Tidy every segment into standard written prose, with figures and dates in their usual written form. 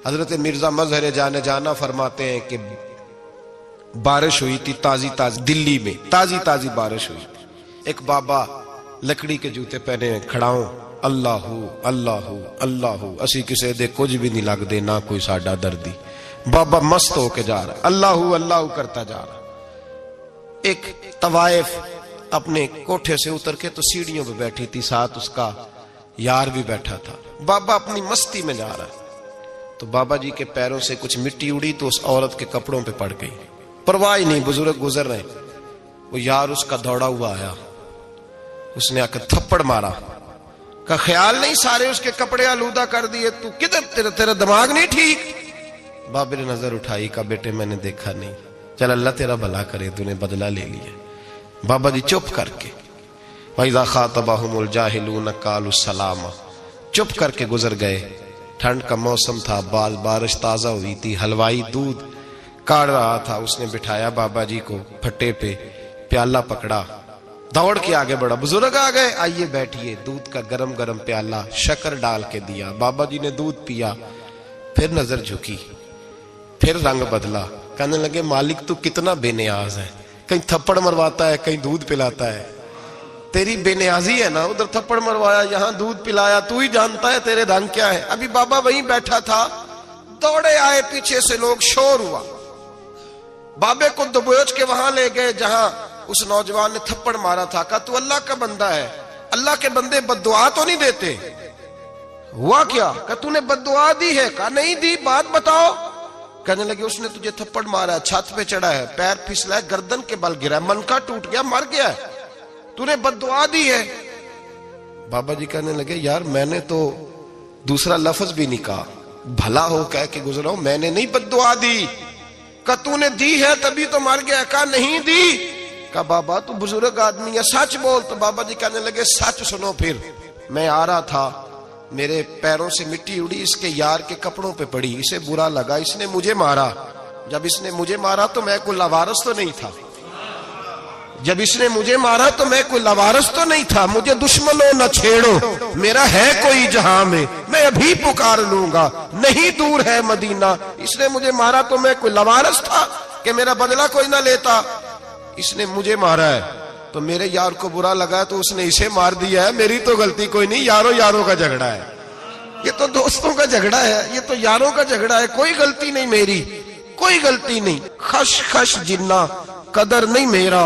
حضرت مرزا مظہر جان جانا فرماتے ہیں کہ بارش ہوئی تھی تازی دلی میں تازی بارش ہوئی تھی. ایک بابا لکڑی کے جوتے پہنے کھڑا ہوں، اللہ اللہ اللہ، اسی کسے دے کچھ بھی نہیں لگ دے، نہ کوئی ساڈا دردی. بابا مست ہو کے جا رہا ہے، اللہ اللہ کرتا جا رہا. ایک طوائف اپنے کوٹھے سے اتر کے تو سیڑھیوں پہ بیٹھی تھی، ساتھ اس کا یار بھی بیٹھا تھا. بابا اپنی مستی میں جا رہا ہے تو بابا جی کے پیروں سے کچھ مٹی اڑی تو اس عورت کے کپڑوں پہ پڑ گئی. پرواہ نہیں، بزرگ گزر رہے. وہ یار اس کا دوڑا ہوا آیا، اس نے آ کر تھپڑ مارا. کا خیال نہیں سارے اس کے کپڑے آلودہ کر دیے، تو کدھر تیرا دماغ نہیں ٹھیک؟ بابے نے نظر اٹھائی، کہا بیٹے میں نے دیکھا نہیں، چل اللہ تیرا بھلا کرے، تو نے بدلہ لے لیا. بابا جی چپ کر کے وَإِذَا خَاطَبَهُمُ الْجَاهِلُونَ قَالُوا سَلَامًا، چپ کر کے گزر گئے. ٹھنڈ کا موسم تھا، بارش تازہ ہوئی تھی، حلوائی دودھ کاڑ رہا تھا. اس نے بٹھایا بابا جی کو پھٹے پہ، پیالہ پکڑا، دوڑ کے آگے بڑھا. بزرگ آ گئے، آئیے بیٹھیے. دودھ کا گرم گرم پیالہ شکر ڈال کے دیا. بابا جی نے دودھ پیا، پھر نظر جھکی، پھر رنگ بدلا. کہنے لگے مالک تو کتنا بے نیاز ہے، کہیں تھپڑ مرواتا ہے، کہیں دودھ پلاتا ہے. تیری بے نیازی ہے نا، ادھر تھپڑ مروایا، یہاں دودھ پلایا، تو ہی جانتا ہے تیرے رنگ کیا ہے. ابھی بابا وہیں بیٹھا تھا، دوڑے آئے پیچھے سے لوگ، شور ہوا. بابے کو دبوچ کے وہاں لے گئے جہاں اس نوجوان نے تھپڑ مارا تھا. کہا تو اللہ کا بندہ ہے، اللہ کے بندے بد دعا تو نہیں دیتے. ہوا کیا؟ کہا تو نے بد دعا دی ہے؟ کہا نہیں دی، بات بتاؤ. کہنے لگے اس نے تجھے تھپڑ مارا ہے، چھت پہ چڑھا ہے، پیر پھسلا ہے، گردن کے بل گرا ہے، منکا ٹوٹ گیا، مر گیا ہے، تو نے بد دعا دی ہے. بابا جی کہنے لگے یار میں نے تو دوسرا لفظ بھی نہیں کہا، بھلا ہو کہہ کے گزرا ہوں، میں نے نہیں بد دعا دی. کہا تو نے دی ہے تبھی تو مر گیا. کہا نہیں دی. کہا بابا تو بزرگ آدمی ہے، سچ بول. تو بابا جی کہنے لگے سچ سنو. پھر میں آ رہا تھا، میرے پیروں سے مٹی اڑی، اس کے یار کے کپڑوں پہ پڑی، اسے برا لگا، اس نے مجھے مارا. جب اس نے مجھے مارا تو میں کوئی لاوارث تو نہیں تھا، جب اس نے مجھے مارا تو میں کوئی لاوارث تو نہیں تھا. مجھے دشمنوں نہ چھیڑو، میرا ہے کوئی جہاں میں ابھی پکار لوں گا، نہیں دور ہے مدینہ. اس نے مجھے مارا تو میں کوئی لاوارث تھا کہ میرا بدلہ کوئی نہ لیتا. اس نے مجھے مارا ہے تو میرے یار کو برا لگا تو اس نے اسے مار دیا ہے، میری تو غلطی کوئی نہیں. یاروں کا جھگڑا ہے، یہ تو دوستوں کا جھگڑا ہے، یہ تو یاروں کا جھگڑا ہے، کوئی غلطی نہیں میری، کوئی غلطی نہیں. خش جنہ قدر نہیں میرا،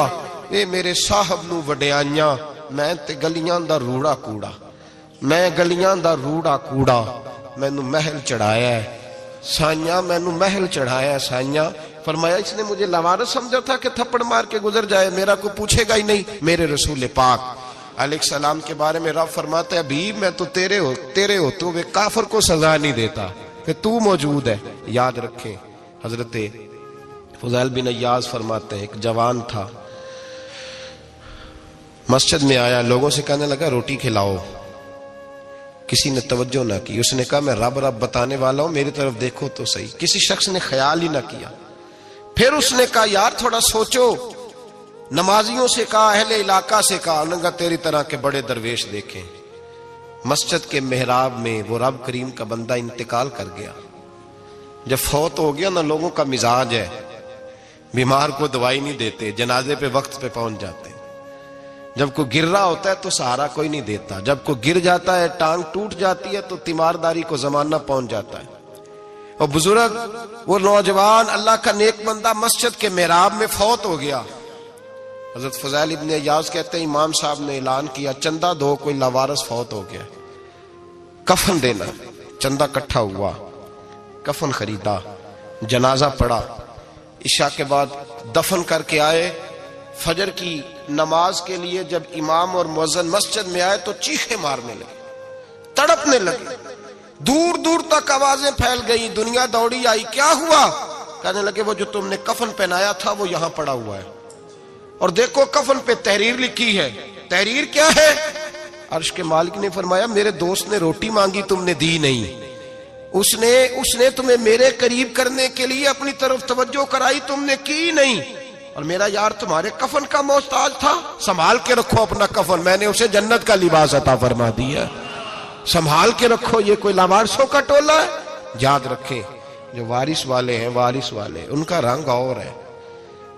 اے میرے صاحب نو وڈیائیاں، میں تے گلیاں دا روڑا کوڑا، میں گلیاں دا روڑا کوڑا. میں نو محل چڑھایا ہے سائیاں، میں نو محل چڑھایا ہے سائیاں. فرمایا اس نے مجھے لاوارث سمجھا تھا کہ تھپڑ مار کے گزر جائے، میرا کو پوچھے گا ہی نہیں. میرے رسول پاک علیہ السلام کے بارے میں رب فرماتا ہے ابھی میں تو تیرے ہوتے ہوئے کافر کو سزا نہیں دیتا کہ تو موجود ہے. یاد رکھیں حضرت فضیل بن عیاض فرماتے ہیں ایک جوان تھا، مسجد میں آیا، لوگوں سے کہنے لگا روٹی کھلاؤ. کسی نے توجہ نہ کی. اس نے کہا میں رب بتانے والا ہوں، میری طرف دیکھو تو صحیح. کسی شخص نے خیال ہی نہ کیا. پھر اس نے کہا یار تھوڑا سوچو. نمازیوں سے کہا، اہل علاقہ سے کہا، انہوں نے کہا تیری طرح کے بڑے درویش دیکھیں. مسجد کے محراب میں وہ رب کریم کا بندہ انتقال کر گیا. جب فوت ہو گیا نا، لوگوں کا مزاج ہے بیمار کو دوائی نہیں دیتے، جنازے پہ وقت پہ پہنچ جاتے. جب کوئی گر رہا ہوتا ہے تو سہارا کوئی نہیں دیتا، جب کوئی گر جاتا ہے ٹانگ ٹوٹ جاتی ہے تو تیمارداری کو زمانہ پہنچ جاتا ہے. اور بزرگ وہ نوجوان اللہ کا نیک بندہ مسجد کے محراب میں فوت ہو گیا. حضرت فضیل ابن عیاض کہتے ہیں امام صاحب نے اعلان کیا چندہ دو، کوئی لاوارث فوت ہو گیا، کفن دینا. چندہ کٹھا ہوا، کفن خریدا، جنازہ پڑا. عشاء کے بعد دفن کر کے آئے. فجر کی نماز کے لیے جب امام اور مؤذن مسجد میں آئے تو چیخیں مارنے لگے، تڑپنے لگے. دور دور تک آوازیں پھیل گئی، دنیا دوڑی آئی. کیا ہوا؟ کہنے لگے وہ جو تم نے کفن پہنایا تھا وہ یہاں پڑا ہوا ہے، اور دیکھو کفن پہ تحریر لکھی ہے. تحریر کیا ہے؟ عرش کے مالک نے فرمایا میرے دوست نے روٹی مانگی تم نے دی نہیں، اس نے تمہیں میرے قریب کرنے کے لیے اپنی طرف توجہ کرائی، تم نے کی نہیں. اور میرا یار تمہارے کفن کا محتاج تھا، سنبھال کے رکھو اپنا کفن، میں نے اسے جنت کا لباس عطا فرما دیا، سنبھال کے رکھو. یہ کوئی لاوارثوں کا ٹولہ ہے؟ یاد رکھیں جو وارث والے ہیں، وارث والے ان کا رنگ اور ہے،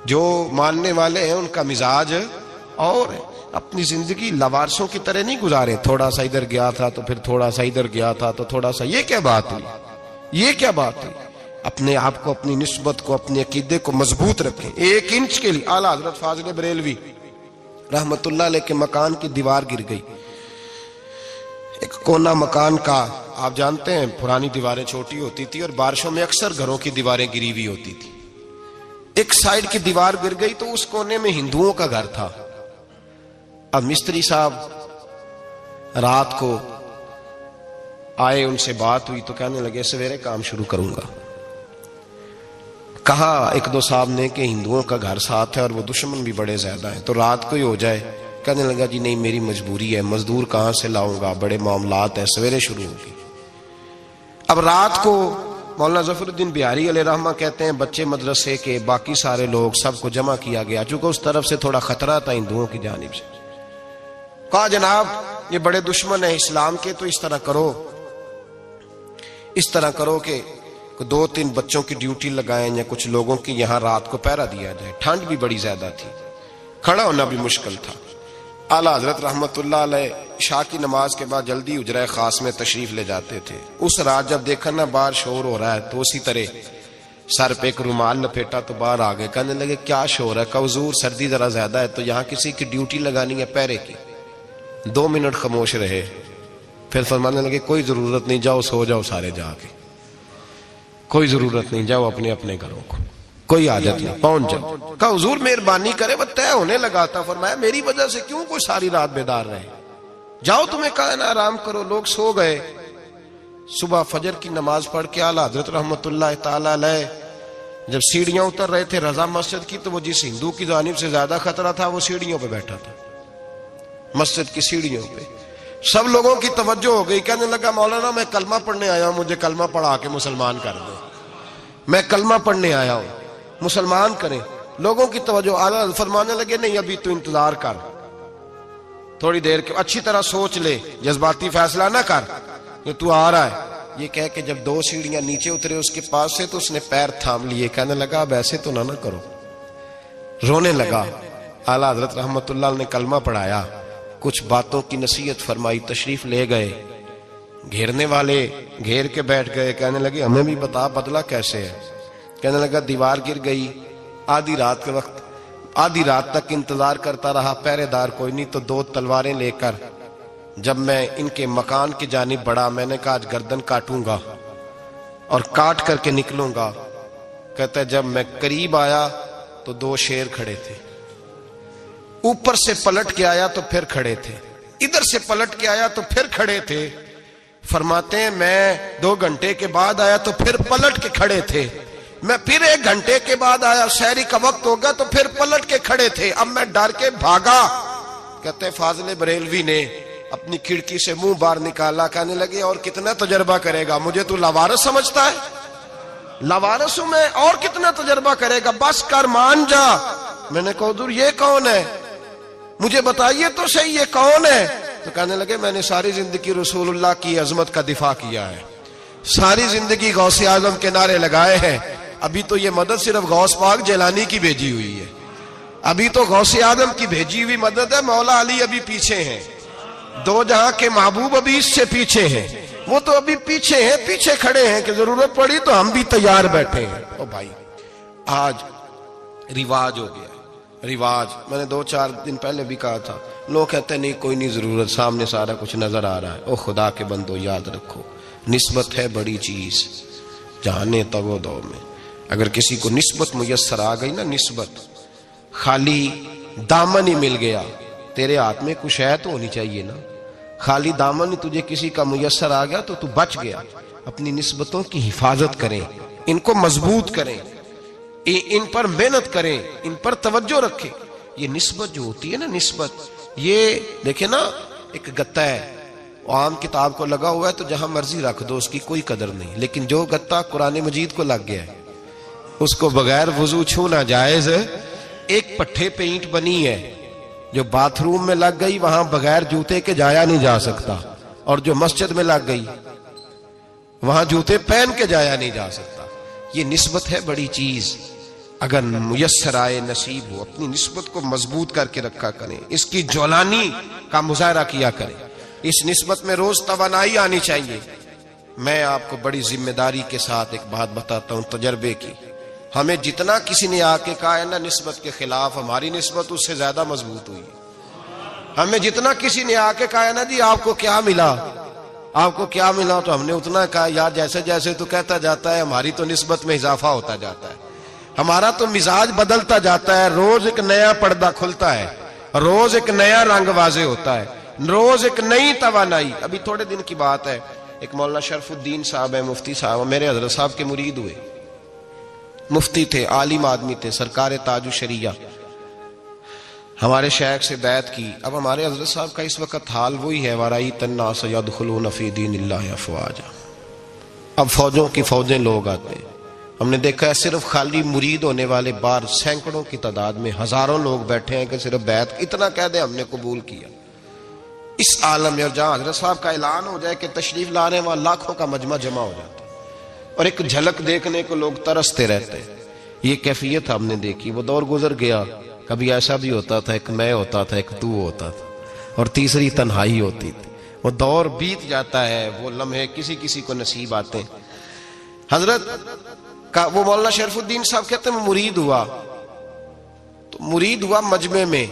جو ماننے والے ہیں ان کا مزاج اور ہے. اپنی زندگی لوارثوں کی طرح نہیں گزارے، تھوڑا سا ادھر گیا تھا تو پھر تھوڑا سا ادھر گیا تھا تو تھوڑا سا. یہ کیا بات ہوئی؟ یہ کیا بات ہوئی؟ اپنے آپ کو، اپنی نسبت کو، اپنے عقیدے کو مضبوط رکھیں. 1 انچ کے لیے اعلیٰ حضرت فاضل بریلوی رحمت اللہ علیہ کے مکان کی دیوار گر گئی. ایک کونا مکان کا، آپ جانتے ہیں پرانی دیواریں چھوٹی ہوتی تھی اور بارشوں میں اکثر گھروں کی دیواریں گری ہوئی ہوتی تھی. ایک سائیڈ کی دیوار گر گئی تو اس کونے میں ہندوؤں کا گھر تھا. اب مستری صاحب رات کو آئے، ان سے بات ہوئی تو کہنے لگے سویرے کام شروع کروں گا. کہا 1-2 صاحب نے کہ ہندوؤں کا گھر ساتھ ہے اور وہ دشمن بھی بڑے زیادہ ہیں تو رات کو ہی ہو جائے. کہنے لگا جی نہیں میری مجبوری ہے، مزدور کہاں سے لاؤں گا، بڑے معاملات ہیں، سویرے شروع ہوگی. اب رات کو مولانا ظفر الدین بہاری علیہ رحمہ کہتے ہیں بچے مدرسے کے، باقی سارے لوگ، سب کو جمع کیا گیا. چونکہ اس طرف سے تھوڑا خطرہ تھا ہندوؤں کی جانب سے. کہا جناب یہ بڑے دشمن ہیں اسلام کے، تو اس طرح کرو کہ 2-3 بچوں کی ڈیوٹی لگائیں یا کچھ لوگوں کی یہاں رات کو پہرا دیا جائے. ٹھنڈ بھی بڑی زیادہ تھی، کھڑا ہونا بھی مشکل تھا. اعلیٰ حضرت رحمت اللہ علیہ عشاء کی نماز کے بعد جلدی حجرہ خاص میں تشریف لے جاتے تھے. اس رات جب دیکھا نا باہر شور ہو رہا ہے تو اسی طرح سر پہ ایک رومال لپیٹا تو باہر آ گئے. کہنے لگے کیا شور ہے؟ کہ حضور سردی ذرا زیادہ ہے تو یہاں کسی کی ڈیوٹی لگانی ہے پہرے کی. 2 منٹ خاموش رہے، پھر فرمانے لگے کوئی ضرورت نہیں، جاؤ سو جاؤ سارے جا کے، کوئی ضرورت نہیں، جاؤ اپنے اپنے گھروں کو، کوئی حاجت نہیں، پہنچ جاؤ. کہا حضور مہربانی کرے، وہ طے ہونے لگا تھا. فرمایا میری وجہ سے کیوں کوئی ساری رات بیدار رہے، جاؤ تمہیں کہا نا آرام کرو. لوگ سو گئے. صبح فجر کی نماز پڑھ کے اعلیٰ حضرت رحمت اللہ تعالی علیہ جب سیڑھیاں اتر رہے تھے رضا مسجد کی، تو وہ جس ہندو کی جانب سے زیادہ خطرہ تھا وہ سیڑھیوں پہ بیٹھا تھا، مسجد کی سیڑھیوں پہ. سب لوگوں کی توجہ ہو گئی. کہنے لگا مولانا میں کلمہ پڑھنے آیا ہوں، مجھے کلمہ پڑھا کے مسلمان کر دیں، میں کلمہ پڑھنے آیا ہوں، مسلمان کریں. لوگوں کی توجہ. اعلیٰ فرمانے لگے نہیں ابھی تو انتظار کر، تھوڑی دیر کے، اچھی طرح سوچ لے، جذباتی فیصلہ نہ کر کہ تو آ رہا ہے. یہ کہہ کے جب 2 سیڑھیاں نیچے اترے اس کے پاس سے تو اس نے پیر تھام لیے. کہنے لگا اب ایسے تو نہ کرو، رونے لگا. اعلیٰ حضرت رحمت اللہ نے کلمہ پڑھایا، کچھ باتوں کی نصیحت فرمائی، تشریف لے گئے. گھیرنے والے گھیر کے بیٹھ گئے. کہنے لگے ہمیں بھی بتا بدلہ کیسے ہے. کہنے لگا دیوار گر گئی، آدھی رات کے وقت، آدھی رات تک انتظار کرتا رہا، پہرے دار کوئی نہیں، تو 2 تلواریں لے کر جب میں ان کے مکان کی جانب بڑھا، میں نے کہا آج گردن کاٹوں گا اور کاٹ کر کے نکلوں گا. کہتا ہے جب میں قریب آیا تو 2 شیر کھڑے تھے، اوپر سے پلٹ کے آیا تو پھر کھڑے تھے، ادھر سے پلٹ کے آیا تو پھر کھڑے تھے. فرماتے ہیں میں 2 گھنٹے کے بعد آیا تو پھر پلٹ کے کھڑے تھے، میں پھر 1 گھنٹے کے بعد آیا، سحری کا وقت ہوگا تو پھر پلٹ کے کھڑے تھے. اب میں ڈر کے بھاگا. کہتے ہیں فاضل بریلوی نے اپنی کھڑکی سے منہ باہر نکالا. کہنے لگے اور کتنا تجربہ کرے گا، مجھے تو لاوارث سمجھتا ہے، لاوارث ہوں میں، اور کتنا تجربہ کرے گا، بس کر مان جا. میں نے کہا حضور یہ کون ہے، مجھے بتائیے تو صحیح یہ کون ہے. تو کہنے لگے میں نے ساری زندگی رسول اللہ کی عظمت کا دفاع کیا ہے، ساری زندگی غوث اعظم کے نعرے لگائے ہیں. ابھی تو یہ مدد صرف غوث پاک جیلانی کی بھیجی ہوئی ہے، ابھی تو غوث اعظم کی بھیجی ہوئی مدد ہے. مولا علی ابھی پیچھے ہیں، 2 جہاں کے محبوب ابھی اس سے پیچھے ہیں، وہ تو ابھی پیچھے ہیں، پیچھے کھڑے ہیں کہ ضرورت پڑی تو ہم بھی تیار بیٹھے ہیں. او بھائی آج رواج ہو گیا، رواج. میں نے 2-4 دن پہلے بھی کہا تھا، لوگ کہتے ہیں نہیں کوئی نہیں ضرورت، سامنے سارا کچھ نظر آ رہا ہے. او خدا کے بندو یاد رکھو نسبت ہے بڑی چیز، جانے تگو دو میں. اگر کسی کو نسبت میسر آ گئی نا، نسبت، خالی دامن ہی مل گیا، تیرے ہاتھ میں کچھ ہے تو ہونی چاہیے نا. خالی دامن ہی تجھے کسی کا میسر آ گیا تو بچ گیا. اپنی نسبتوں کی حفاظت کریں، ان کو مضبوط کریں، ان پر محنت کریں، ان پر توجہ رکھیں. یہ نسبت جو ہوتی ہے نا، نسبت، یہ دیکھیں نا ایک گتا ہے، عام کتاب کو لگا ہوا ہے تو جہاں مرضی رکھ دو، اس کی کوئی قدر نہیں. لیکن جو گتا قرآن مجید کو لگ گیا ہے اس کو بغیر وضو چھونا جائز ہے. ایک پٹھے پہ اینٹ بنی ہے، جو باتھ روم میں لگ گئی وہاں بغیر جوتے کے جایا نہیں جا سکتا، اور جو مسجد میں لگ گئی وہاں جوتے پہن کے جایا نہیں جا سکتا. یہ نسبت ہے بڑی چیز. اگر میسر آئے نصیب ہو اپنی نسبت کو مضبوط کر کے رکھا کریں, اس کی جولانی کا مظاہرہ کیا کریں. اس نسبت میں روز توانائی آنی چاہیے. میں آپ کو بڑی ذمہ داری کے ساتھ ایک بات بتاتا ہوں تجربے کی. ہمیں جتنا کسی نے آ کے کہا ہے نا نسبت کے خلاف, ہماری نسبت اس سے زیادہ مضبوط ہوئی. ہمیں جتنا کسی نے آ کے کہا ہے نا جی آپ کو کیا ملا, آپ کو کیا ملا, تو ہم نے اتنا کہا یار جیسے جیسے تو کہتا جاتا ہے ہماری تو نسبت میں اضافہ ہوتا جاتا ہے, ہمارا تو مزاج بدلتا جاتا ہے. روز ایک نیا پردہ کھلتا ہے, روز ایک نیا رنگ واضح ہوتا ہے, روز ایک نئی توانائی. ابھی تھوڑے دن کی بات ہے, ایک مولانا شرف الدین صاحب ہے, مفتی صاحب, میرے حضرت صاحب کے مرید ہوئے. مفتی تھے, عالم آدمی تھے, سرکار تاج الشریعہ, ہمارے شیخ سے بیعت کی. اب ہمارے حضرت صاحب کا اس وقت حال وہی ہے وَرَأَيْتَ النَّاسَ يَدْخُلُونَ فِي دِينِ اللَّهِ أَفْوَاجًا. اب فوجوں کی فوجیں لوگ آتے ہیں. ہم نے دیکھا ہے صرف خالی مرید ہونے والے بار سینکڑوں کی تعداد میں ہزاروں لوگ بیٹھے ہیں کہ صرف بیعت اتنا کہہ دیں ہم نے قبول کیا. اس عالم میں جہاں حضرت صاحب کا اعلان ہو جائے کہ تشریف لا رہے ہیں وہاں لاکھوں کا مجمع جمع ہو جاتا ہے اور ایک جھلک دیکھنے کو لوگ ترستے رہتے ہیں. یہ کیفیت ہم نے دیکھی. وہ دور گزر گیا. کبھی ایسا بھی ہوتا تھا ایک میں ہوتا تھا, ایک تو ہوتا تھا, اور تیسری تنہائی ہوتی تھی. وہ دور بیت جاتا ہے, وہ لمحے کسی کسی کو نصیب آتے ہیں. حضرت کا وہ مولانا شرف الدین صاحب کہتے ہیں مرید ہوا, تو مرید ہوا مجمع میں,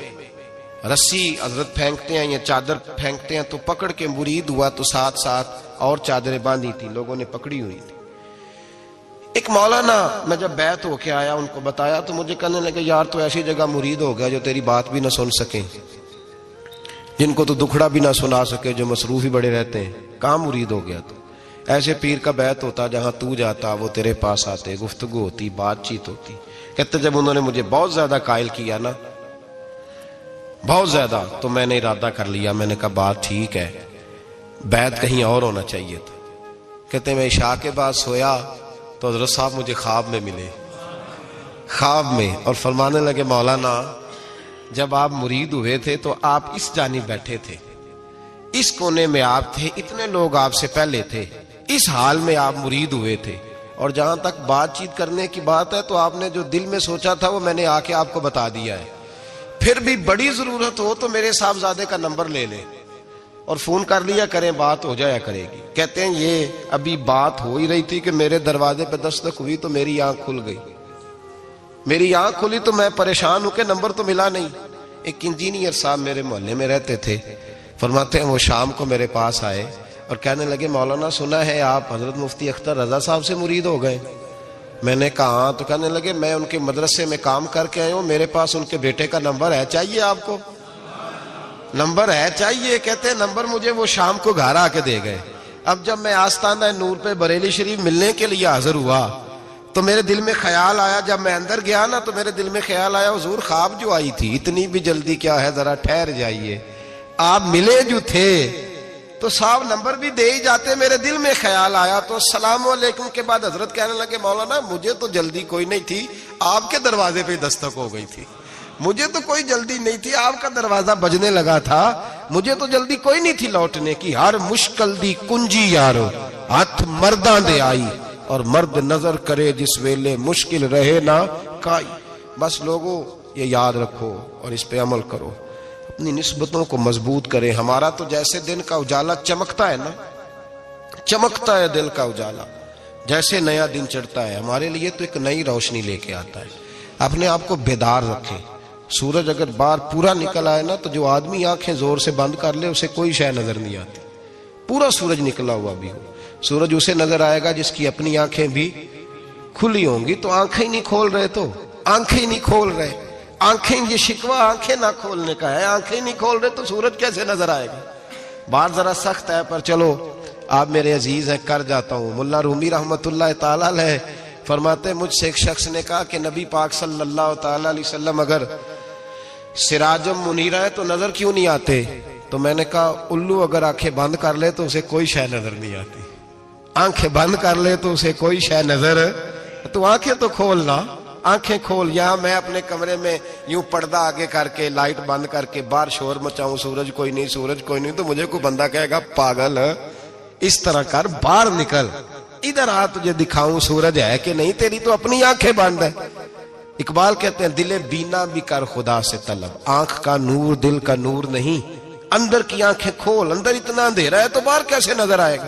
رسی حضرت پھینکتے ہیں یا چادر پھینکتے ہیں تو پکڑ کے مرید ہوا, تو ساتھ ساتھ اور چادریں باندھی تھی, لوگوں نے پکڑی ہوئی تھی. ایک مولانا, میں جب بیعت ہو کے آیا ان کو بتایا تو مجھے کہنے لگے یار تو ایسی جگہ مرید ہو گیا جو تیری بات بھی نہ سن سکیں, جن کو تو دکھڑا بھی نہ سنا سکے, جو مصروف ہی بڑے رہتے ہیں. کہاں مرید ہو گیا تو؟ ایسے پیر کا بیعت ہوتا جہاں تو جاتا وہ تیرے پاس آتے, گفتگو ہوتی, بات چیت ہوتی. کہتے جب انہوں نے مجھے بہت زیادہ قائل کیا نا, بہت زیادہ, تو میں نے ارادہ کر لیا. میں نے کہا بات ٹھیک ہے, بیعت کہیں اور ہونا چاہیے تھا. کہتے میں عشاء کے بعد سویا تو حضرت صاحب مجھے خواب میں ملے, خواب میں, اور فرمانے لگے مولانا جب آپ مرید ہوئے تھے تو آپ اس جانب بیٹھے تھے, اس کونے میں آپ تھے, اتنے لوگ آپ سے پہلے تھے, اس حال میں آپ مرید ہوئے تھے, اور جہاں تک بات چیت کرنے کی بات ہے تو آپ نے جو دل میں سوچا تھا وہ میں نے آ کے آپ کو بتا دیا ہے. پھر بھی بڑی ضرورت ہو تو میرے صاحبزادے کا نمبر لے لیں اور فون کر لیا کریں, بات ہو جایا کرے گی. کہتے ہیں یہ ابھی بات ہو ہی رہی تھی کہ میرے دروازے پہ دستک ہوئی تو میری آنکھ کھل گئی. میری آنکھ کھلی تو میں پریشان ہوں کہ نمبر تو ملا نہیں. ایک انجینئر صاحب میرے محلے میں رہتے تھے, فرماتے ہیں وہ شام کو میرے پاس آئے اور کہنے لگے مولانا سنا ہے آپ حضرت مفتی اختر رضا صاحب سے مرید ہو گئے. میں نے کہا ہاں. تو کہنے لگے میں ان کے مدرسے میں کام کر کے آئے ہوں, میرے پاس ان کے بیٹے کا نمبر ہے, چاہیے آپ کو؟ نمبر ہے چاہیے. کہتے ہیں نمبر مجھے وہ شام کو گھر آ کے دے گئے. اب جب میں آستانہ نور پہ بریلی شریف ملنے کے لیے حاضر ہوا تو میرے دل میں خیال آیا, جب میں اندر گیا نا تو میرے دل میں خیال آیا حضور خواب جو آئی تھی اتنی بھی جلدی کیا ہے, ذرا ٹھہر جائیے, آپ ملے جو تھے تو صاحب نمبر بھی دے ہی جاتے. میرے دل میں خیال آیا تو السلام علیکم کے بعد حضرت کہنے لگے مولانا مجھے تو جلدی کوئی نہیں تھی, آپ کے دروازے پہ دستک ہو گئی تھی. مجھے تو کوئی جلدی نہیں تھی, آپ کا دروازہ بجنے لگا تھا, مجھے تو جلدی کوئی نہیں تھی لوٹنے کی. ہر مشکل دی کنجی یارو ہاتھ مرداں دے آئی, اور مرد نظر کرے جس ویلے مشکل رہے نہ کائی. بس لوگوں یہ یاد رکھو اور اس پہ عمل کرو, اپنی نسبتوں کو مضبوط کریں. ہمارا تو جیسے دن کا اجالا چمکتا ہے نا, چمکتا ہے دل کا اجالا, جیسے نیا دن چڑھتا ہے ہمارے لیے تو ایک نئی روشنی لے کے آتا ہے. اپنے آپ کو بیدار رکھیں. سورج اگر باہر پورا نکل آئے نا تو جو آدمی آنکھیں زور سے بند کر لے اسے کوئی شے نظر نہیں آتی. پورا سورج نکلا ہوا بھی ہو, سورج اسے نظر آئے گا جس کی اپنی آنکھیں بھی کھلی ہوں گی. تو آنکھیں ہی نہیں کھول رہے, تو آنکھیں ہی نہیں کھول رہے, آنکھیں, یہ شکوہ آنکھیں نہ کھولنے کا ہے, آنکھیں نہیں کھول رہے تو سورج کیسے نظر آئے گا. بات ذرا سخت ہے پر چلو آپ میرے عزیز ہیں, کر جاتا ہوں. ملا رومی رحمت اللہ تعالیٰ علیہ فرماتے مجھ سے ایک شخص نے کہا کہ نبی پاک صلی اللہ تعالیٰ علیہ وسلم اگر سراجم منیرہ ہے تو نظر کیوں نہیں آتے؟ تو میں نے کہا الو اگر آنکھیں بند کر لے تو اسے کوئی شے نظر نہیں آتی. آنکھیں بند کر لے تو اسے کوئی شے نظر, تو آنکھیں تو کھولنا, آنکھیں کھول. یہاں میں اپنے کمرے میں یوں پردہ آگے کر کے لائٹ بند کر کے باہر شور مچاؤں, سورج کوئی نہیں, سورج کوئی نہیں, تو مجھے کوئی بندہ کہے گا پاگل, اس طرح کر, باہر نکل, ادھر آ تجھے دکھاؤں سورج ہے کہ نہیں، تیری تو اپنی آنکھیں بند ہے۔ اقبال کہتے ہیں دل بینا بھی کر خدا سے طلب، آنکھ کا نور دل کا نور نہیں، اندر کی آنکھیں کھول، اندر اتنا اندھیرا ہے تو باہر کیسے نظر آئے گا؟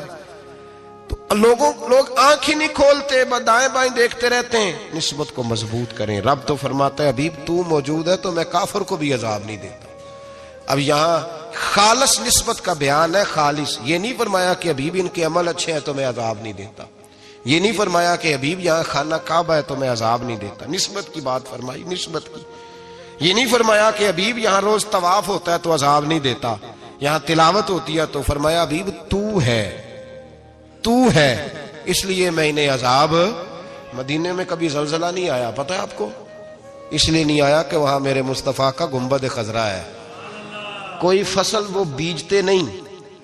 تو لوگ آنکھ ہی نہیں کھولتے، دائیں بائیں دیکھتے رہتے ہیں۔ نسبت کو مضبوط کریں۔ رب تو فرماتا ہے حبیب تو موجود ہے تو میں کافر کو بھی عذاب نہیں دیتا۔ اب یہاں خالص نسبت کا بیان ہے، خالص۔ یہ نہیں فرمایا کہ حبیب ان کے عمل اچھے ہیں تو میں عذاب نہیں دیتا، یہ نہیں فرمایا کہ حبیب یہاں خانہ کعبہ ہے تو میں عذاب نہیں دیتا، نسبت کی بات فرمائی، نسبت کی۔ یہ نہیں فرمایا کہ حبیب یہاں روز طواف ہوتا ہے تو عذاب نہیں دیتا، یہاں تلاوت ہوتی ہے تو فرمایا حبیب تو ہے اس لیے میں انہیں عذاب۔ مدینے میں کبھی زلزلہ نہیں آیا، پتہ ہے آپ کو؟ اس لیے نہیں آیا کہ وہاں میرے مصطفیٰ کا گنبد خضرا ہے۔ کوئی فصل وہ بیجتے نہیں،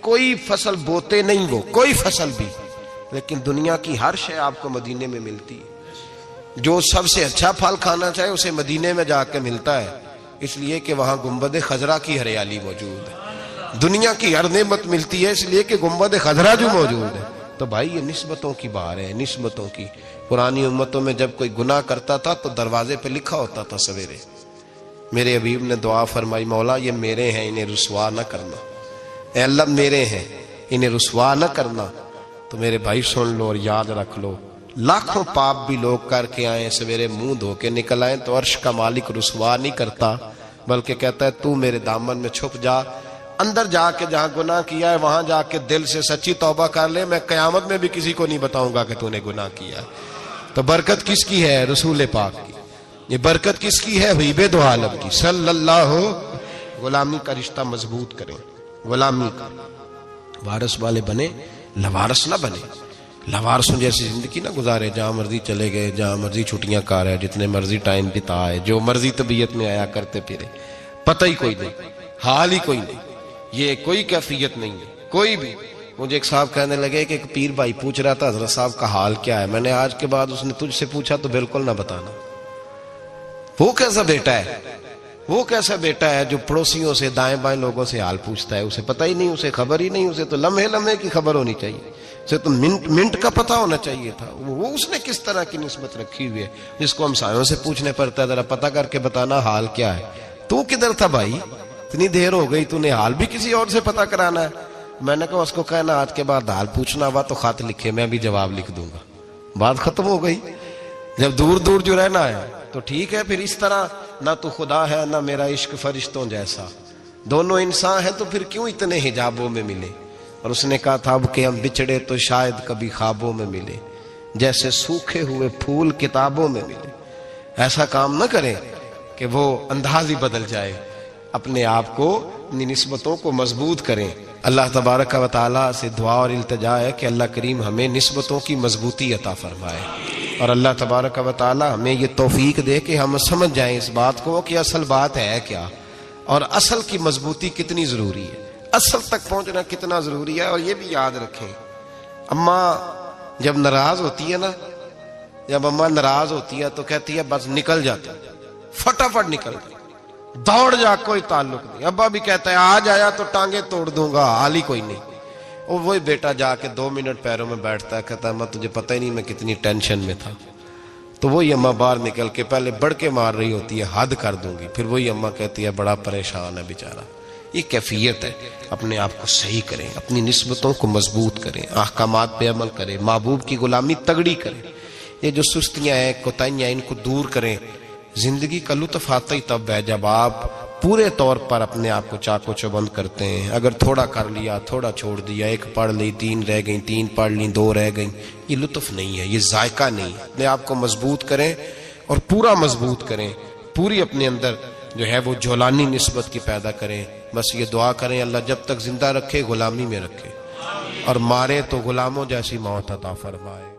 کوئی فصل بوتے نہیں، وہ کوئی فصل بھی، لیکن دنیا کی ہر شے آپ کو مدینے میں ملتی ہے۔ جو سب سے اچھا پھل کھانا چاہے اسے مدینے میں جا کے ملتا ہے، اس لیے کہ وہاں گنبد خضرا کی ہریالی موجود ہے۔ دنیا کی ہر نعمت ملتی ہے اس لیے کہ گنبد خضرا جو موجود ہے۔ تو بھائی یہ نسبتوں کی بات ہے، نسبتوں کی۔ پرانی امتوں میں جب کوئی گناہ کرتا تھا تو دروازے پہ لکھا ہوتا تھا سویرے، میرے حبیب نے دعا فرمائی مولا یہ میرے ہیں انہیں رسوا نہ کرنا، اے اللہ میرے ہیں انہیں رسوا نہ کرنا۔ تو میرے بھائی سن لو اور یاد رکھ لو، لاکھوں پاپ بھی لوگ کر کے آئیں، سویرے منہ دھو کے نکل آئیں تو عرش کا مالک رسوا نہیں کرتا، بلکہ کہتا ہے تو میرے دامن میں چھپ جا، اندر جا کے جہاں گناہ کیا ہے وہاں جا کے دل سے سچی توبہ کر لے، میں قیامت میں بھی کسی کو نہیں بتاؤں گا کہ تو نے گناہ کیا ہے۔ تو برکت کس کی ہے؟ رسول پاک کی۔ یہ برکت کس کی ہے؟ حبیب دو عالم کی صلی اللہ۔ غلامی کا رشتہ مضبوط کریں، غلامی کا وارث والے بنے، لوارث نہ بنے۔ لوارثوں جیسی زندگی نہ گزارے، جہاں مرضی چلے گئے، جہاں مرضی چھٹیاں کار ہے، جتنے مرضی ٹائم بتائے، جو مرضی طبیعت میں آیا کرتے پھرے، پتہ ہی کوئی نہیں، حال ہی کوئی نہیں، یہ کوئی کیفیت نہیں ہے کوئی بھی۔ مجھے ایک صاحب کہنے لگے کہ ایک پیر بھائی پوچھ رہا تھا حضرت صاحب کا حال کیا ہے، میں نے آج کے بعد اس نے تجھ سے پوچھا تو بالکل نہ بتانا۔ وہ کیسا بیٹا ہے، وہ کیسا بیٹا ہے جو پڑوسیوں سے دائیں بائیں لوگوں سے حال پوچھتا ہے، اسے پتہ ہی نہیں، اسے خبر ہی نہیں، اسے تو لمحے لمحے کی خبر ہونی چاہیے، اسے تو منٹ کا پتہ ہونا چاہیے تھا۔ وہ اس نے کس طرح کی نسبت رکھی ہوئی ہے جس کو ہم سایوں سے پوچھنے پڑتا ہے ذرا پتہ کر کے بتانا حال کیا ہے۔ تو کدھر تھا بھائی، اتنی دیر ہو گئی، تو نے حال بھی کسی اور سے پتہ کرانا ہے۔ میں نے کہا اس کو کہنا آج کے بعد حال پوچھنا ہوا تو خط لکھے، میں بھی جواب لکھ دوں گا، بات ختم ہو گئی۔ جب دور دور جو رہنا ہے تو ٹھیک ہے، پھر اس طرح نہ تو خدا ہے نہ میرا عشق فرشتوں جیسا، دونوں انسان ہیں تو پھر کیوں اتنے حجابوں میں ملے۔ اور اس نے کہا تھا اب کہ ہم بچھڑے تو شاید کبھی خوابوں میں ملے، جیسے سوکھے ہوئے پھول کتابوں میں ملے۔ ایسا کام نہ کریں کہ وہ انداز ہی بدل جائے، اپنے آپ کو اپنی نسبتوں کو مضبوط کریں۔ اللہ تبارک و تعالیٰ سے دعا اور التجا ہے کہ اللہ کریم ہمیں نسبتوں کی مضبوطی عطا فرمائے، اور اللہ تبارک و تعالیٰ ہمیں یہ توفیق دے کہ ہم سمجھ جائیں اس بات کو کہ اصل بات ہے کیا، اور اصل کی مضبوطی کتنی ضروری ہے، اصل تک پہنچنا کتنا ضروری ہے۔ اور یہ بھی یاد رکھیں، اماں جب ناراض ہوتی ہے نا، جب اماں ناراض ہوتی ہے تو کہتی ہے بس نکل جاتا، فٹافٹ نکل جاتا، دوڑ جا، کوئی تعلق نہیں۔ ابا بھی کہتا ہے آج آیا تو ٹانگیں توڑ دوں گا، حال ہی کوئی نہیں۔ اور وہی بیٹا جا کے 2 منٹ پیروں میں بیٹھتا ہے، کہتا ہے اماں تجھے پتہ ہی نہیں میں کتنی ٹینشن میں تھا۔ تو وہی اماں باہر نکل کے پہلے بڑھ کے مار رہی ہوتی ہے حد کر دوں گی، پھر وہی اماں کہتی ہے بڑا پریشان ہے بیچارہ۔ یہ کیفیت ہے، اپنے آپ کو صحیح کریں، اپنی نسبتوں کو مضبوط کریں، احکامات پہ عمل کریں، محبوب کی غلامی تگڑی کریں۔ یہ جو سستیاں ہیں، کوتاہیاں، ان کو دور کریں۔ زندگی کا لطف آتا ہی تب ہے جب آپ پورے طور پر اپنے آپ کو چاق و چوبند کرتے ہیں۔ اگر تھوڑا کر لیا، تھوڑا چھوڑ دیا، 1 پڑھ لی، 3 رہ گئیں، 3 پڑھ لیں، 2 رہ گئیں، یہ لطف نہیں ہے، یہ ذائقہ نہیں ہے۔ اپنے آپ کو مضبوط کریں اور پورا مضبوط کریں، پوری اپنے اندر جو ہے وہ جولانی نسبت کی پیدا کریں۔ بس یہ دعا کریں اللہ جب تک زندہ رکھے غلامی میں رکھے، اور مارے تو غلاموں جیسی موت عطا فرمائے۔